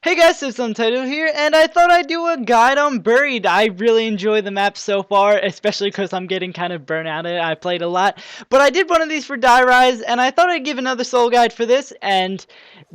Hey guys, it's Untitled here, and I thought I'd do a guide on Buried. I really enjoy the map so far, especially because I'm getting kind of burnt out at it. I played a lot, but I did one of these for Die Rise, and I thought I'd give another solo guide for this, and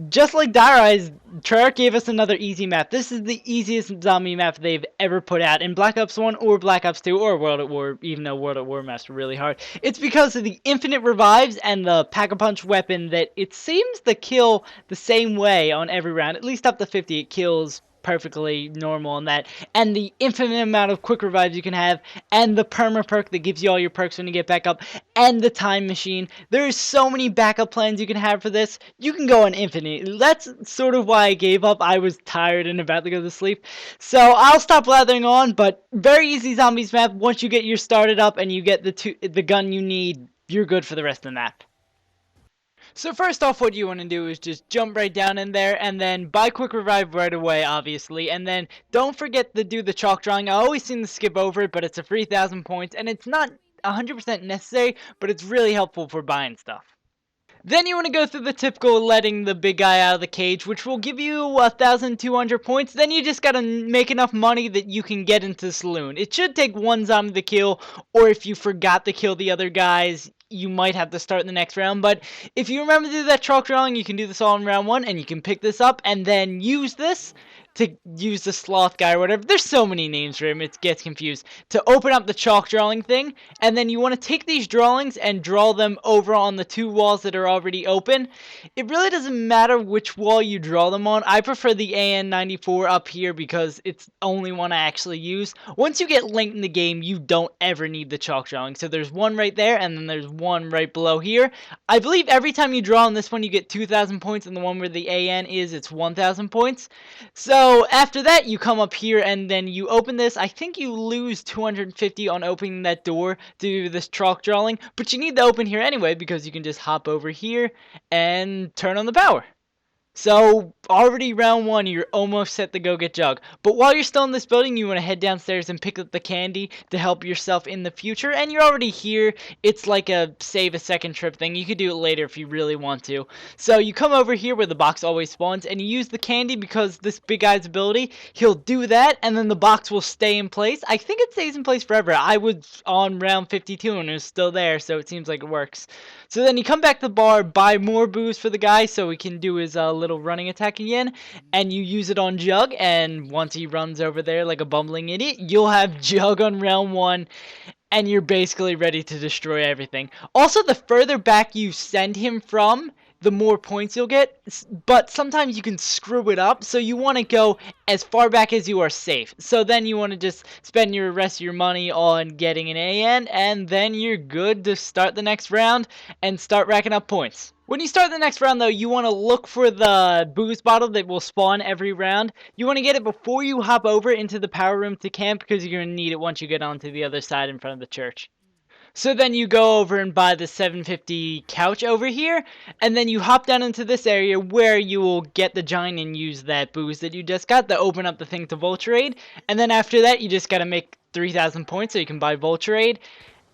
just like Die Rise, Treyarch gave us another easy map. This is the easiest zombie map they've ever put out in Black Ops 1 or Black Ops 2 or World at War, even though World at War maps were really hard. It's because of the infinite revives and the Pack-a-Punch weapon that it seems to kill the same way on every round, at least up to 50. It kills perfectly normal on that, and the infinite amount of quick revives you can have, and the perma perk that gives you all your perks when you get back up, and the time machine. There's so many backup plans you can have for this. You can go on infinite. That's sort of why I gave up. I was tired and about to go to sleep, so I'll stop blathering on. But very easy zombies map. Once you get your started up and you get the gun you need, you're good for the rest of the map. So first off, what you want to do is just jump right down in there and then buy quick revive right away, obviously, and then don't forget to do the chalk drawing. I always seem to skip over it, but it's a 3,000 points, and it's not 100% necessary, but it's really helpful for buying stuff. Then you want to go through the typical letting the big guy out of the cage, which will give you 1,200 points. Then you just gotta make enough money that you can get into the saloon. It should take one zombie to kill, or if you forgot to kill the other guys, you might have to start in the next round. But if you remember to do that chalk drawing, you can do this all in round 1, and you can pick this up and then use this to use the sloth guy or whatever. There's so many names for him, it gets confused. To open up the chalk drawing thing, and then you want to take these drawings and draw them over on the two walls that are already open. It really doesn't matter which wall you draw them on. I prefer the AN94 up here because it's the only one I actually use. Once you get linked in the game, you don't ever need the chalk drawing. So there's one right there, and then there's one right below here. I believe every time you draw on this one, you get 2,000 points, and the one where the AN is, it's 1,000 points. So after that, you come up here and then you open this. I think you lose 250 on opening that door to do this chalk drawing, but you need to open here anyway because you can just hop over here and turn on the power. So, already round 1, you're almost set to go get Jug. But while you're still in this building, you want to head downstairs and pick up the candy to help yourself in the future. And you're already here. It's like a save a second trip thing. You could do it later if you really want to. So, you come over here where the box always spawns, and you use the candy because this big guy's ability, he'll do that, and then the box will stay in place. I think it stays in place forever. I was on round 52 and it was still there, so it seems like it works. So then you come back to the bar, buy more booze for the guy so he can do his little running attack again, and you use it on Jug, and once he runs over there like a bumbling idiot, you'll have Jug on round 1, and you're basically ready to destroy everything. Also, the further back you send him from, the more points you'll get, but sometimes you can screw it up, so you want to go as far back as you are safe. So then you want to just spend your rest of your money on getting an AN, and then you're good to start the next round and start racking up points. When you start the next round, though, you want to look for the booze bottle that will spawn every round. You want to get it before you hop over into the power room to camp, because you're going to need it once you get onto the other side in front of the church. So then you go over and buy the 750 couch over here, and then you hop down into this area where you will get the giant and use that booze that you just got to open up the thing to Vulturade, and then after that you just gotta make 3,000 points so you can buy Vulturade.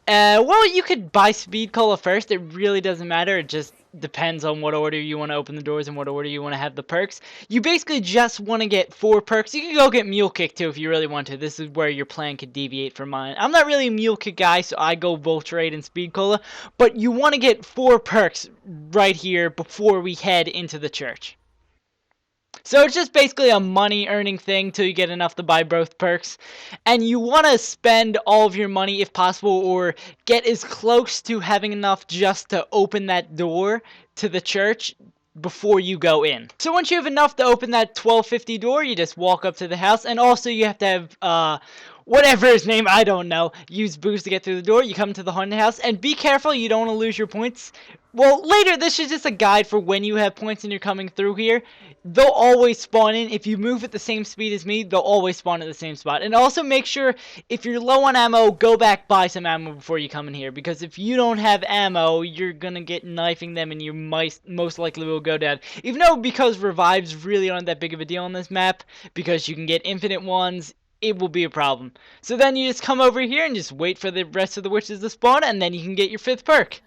Well, you could buy Speed Cola first. It really doesn't matter. It just depends on what order you want to open the doors and what order you want to have the perks. You basically just want to get 4 perks. You can go get Mule Kick too if you really want to. This is where your plan could deviate from mine. I'm not really a Mule Kick guy, so I go Vulturade and Speed Cola. But you want to get 4 perks right here before we head into the church. So it's just basically a money earning thing till you get enough to buy both perks. And you want to spend all of your money if possible, or get as close to having enough just to open that door to the church before you go in. So once you have enough to open that 1250 door, you just walk up to the house, and also you have to have whatever his name, I don't know, use booze to get through the door. You come to the haunted house, and be careful you don't want to lose your points. Well, later, this is just a guide for when you have points and you're coming through here. They'll always spawn in. If you move at the same speed as me, they'll always spawn at the same spot. And also make sure, if you're low on ammo, go back, buy some ammo before you come in here. Because if you don't have ammo, you're gonna get knifing them and you most likely will go down. Even though, because revives really aren't that big of a deal on this map, because you can get infinite ones, it will be a problem. So then you just come over here and just wait for the rest of the witches to spawn, and then you can get your 5th perk.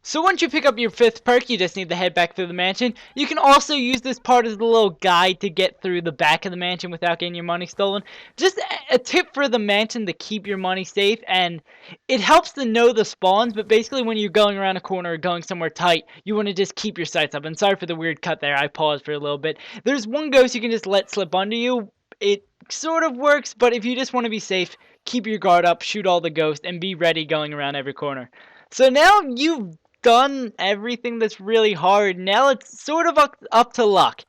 So once you pick up your 5th perk, you just need to head back through the mansion. You can also use this part as the little guide to get through the back of the mansion without getting your money stolen. Just a tip for the mansion to keep your money safe, and it helps to know the spawns, but basically when you're going around a corner or going somewhere tight, you want to just keep your sights up. And sorry for the weird cut there, I paused for a little bit. There's one ghost you can just let slip under you. It sort of works, but if you just want to be safe, keep your guard up, shoot all the ghosts, and be ready going around every corner. So now you've done everything that's really hard. Now it's sort of up to luck.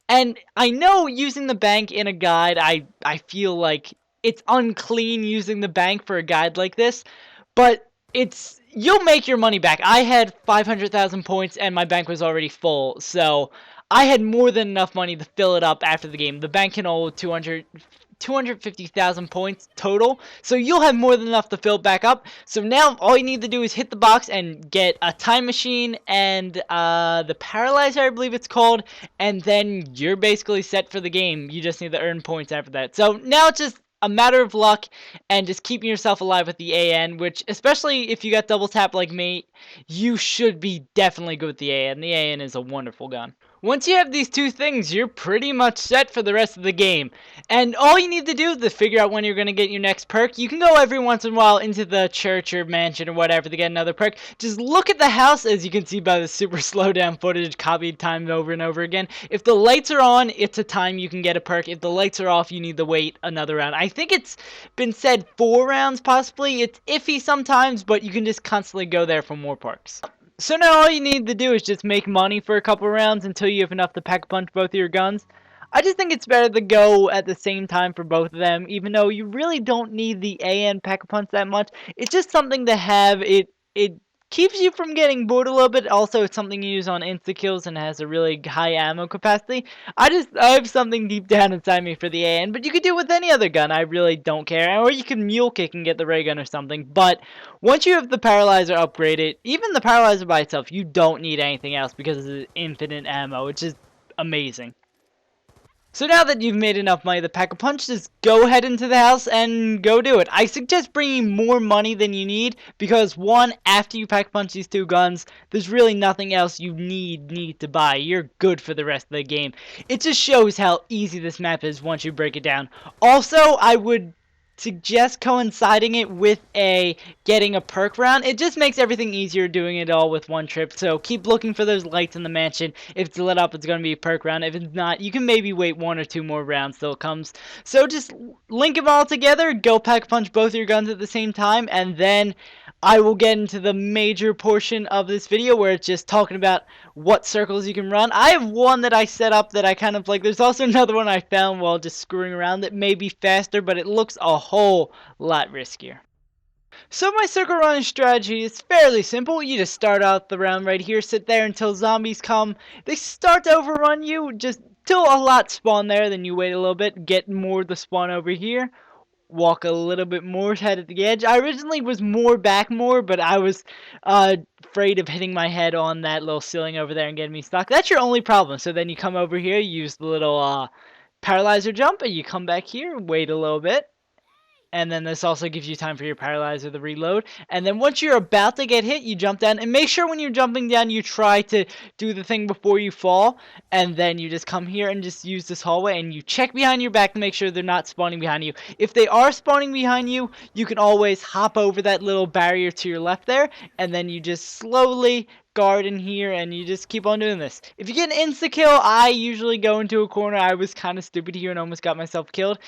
And I know using the bank in a guide, I feel like it's unclean using the bank for a guide like this, but you'll make your money back. I had 500,000 points and my bank was already full, so I had more than enough money to fill it up after the game. The bank can hold 250,000 points total, so you'll have more than enough to fill back up. So now all you need to do is hit the box and get a time machine and the paralyzer, I believe it's called, and then you're basically set for the game. You just need to earn points after that. So now it's just a matter of luck and just keeping yourself alive with the AN, which, especially if you got double tap like me, you should be definitely good with the AN. The AN is a wonderful gun. Once you have these two things, you're pretty much set for the rest of the game. And all you need to do to figure out when you're going to get your next perk, you can go every once in a while into the church or mansion or whatever to get another perk. Just look at the house, as you can see by the super slow down footage, copied time over and over again. If the lights are on, it's a time you can get a perk. If the lights are off, you need to wait another round. I think it's been said 4 rounds possibly. It's iffy sometimes, but you can just constantly go there for more perks. So now all you need to do is just make money for a couple rounds until you have enough to pack punch both of your guns. I just think it's better to go at the same time for both of them, even though you really don't need the AN pack-a-punch that much. It's just something to have. It keeps you from getting bored a little bit. Also, it's something you use on insta-kills and has a really high ammo capacity. I have something deep down inside me for the AN, but you could do it with any other gun. I really don't care. Or you can mule kick and get the ray gun or something. But once you have the paralyzer upgraded, even the paralyzer by itself, you don't need anything else because it's infinite ammo, which is amazing. So now that you've made enough money to pack a punch, just go head into the house and go do it. I suggest bringing more money than you need because, one, after you pack punch these 2 guns, there's really nothing else you need to buy. You're good for the rest of the game. It just shows how easy this map is once you break it down. Also, I would suggest coinciding it with getting a perk round. It just makes everything easier doing it all with one trip. So keep looking for those lights in the mansion. If it's lit up, it's going to be a perk round. If it's not, you can maybe wait 1 or 2 more rounds till it comes. So just link them all together, go pack punch both your guns at the same time, and then I will get into the major portion of this video where it's just talking about what circles you can run. I have one that I set up that I kind of like. There's also another one I found while just screwing around that may be faster, but it looks a whole lot riskier. So my circle running strategy is fairly simple. You just start out the round right here, sit there until zombies come. They start to overrun you, just till a lot spawn there, then you wait a little bit, get more to spawn over here. Walk a little bit more, head at the edge. I originally was back more, but I was afraid of hitting my head on that little ceiling over there and getting me stuck. That's your only problem. So then you come over here, use the little paralyzer jump, and you come back here, wait a little bit. And then this also gives you time for your paralyzer to reload. And then once you're about to get hit, you jump down. And make sure when you're jumping down, you try to do the thing before you fall. And then you just come here and just use this hallway. And you check behind your back to make sure they're not spawning behind you. If they are spawning behind you, you can always hop over that little barrier to your left there. And then you just slowly guard in here and you just keep on doing this. If you get an insta-kill, I usually go into a corner. I was kind of stupid here and almost got myself killed.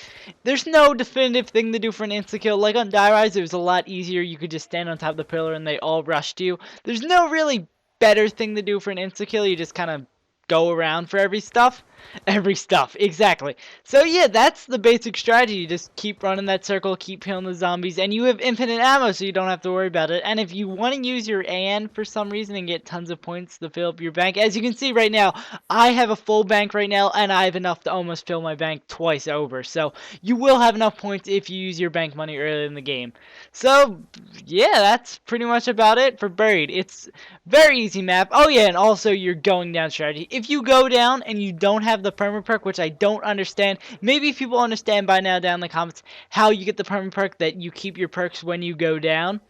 There's no definitive thing to do for an insta-kill. Like on Die Rise, it was a lot easier. You could just stand on top of the pillar and they all rushed you. There's no really better thing to do for an insta-kill. You just kind of go around for every stuff. Exactly. So yeah, that's the basic strategy. You just keep running that circle, keep killing the zombies, and you have infinite ammo, so you don't have to worry about it. And if you want to use your AN for some reason and get tons of points to fill up your bank, as you can see right now, I have a full bank right now, and I have enough to almost fill my bank twice over. So you will have enough points if you use your bank money early in the game. So yeah, that's pretty much about it for Buried. It's very easy map. Oh yeah, and also your going down strategy. If you go down and you don't have the perma perk, which I don't understand. Maybe people understand by now down in the comments how you get the perma perk that you keep your perks when you go down.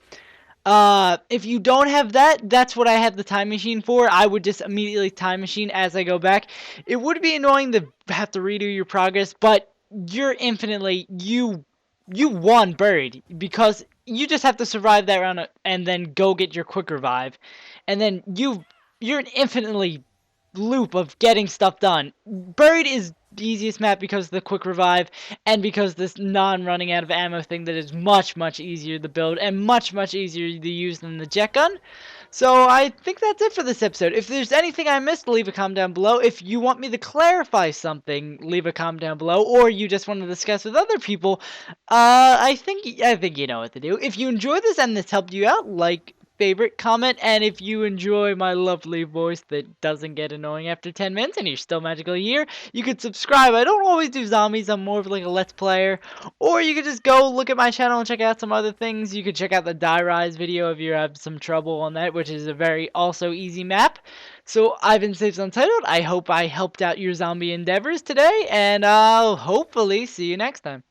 If you don't have that, that's what I have the time machine for. I would just immediately time machine as I go back. It would be annoying to have to redo your progress, but you're infinitely, you won buried, because you just have to survive that round and then go get your quick revive, and then you're an infinitely loop of getting stuff done. Buried is the easiest map because of the quick revive, and because this non-running out of ammo thing that is much, much easier to build and much, much easier to use than the jet gun. So I think that's it for this episode. If there's anything I missed, leave a comment down below. If you want me to clarify something, leave a comment down below. Or you just want to discuss with other people, I think you know what to do. If you enjoyed this and this helped you out, like, favorite, comment, and if you enjoy my lovely voice that doesn't get annoying after 10 minutes and you're still magically here, you could subscribe. I don't always do zombies, I'm more of like a let's player. Or you could just go look at my channel and check out some other things. You could check out the Die Rise video if you have some trouble on that, which is a very also easy map. So I've been Saves Untitled. I hope I helped out your zombie endeavors today, and I'll hopefully see you next time.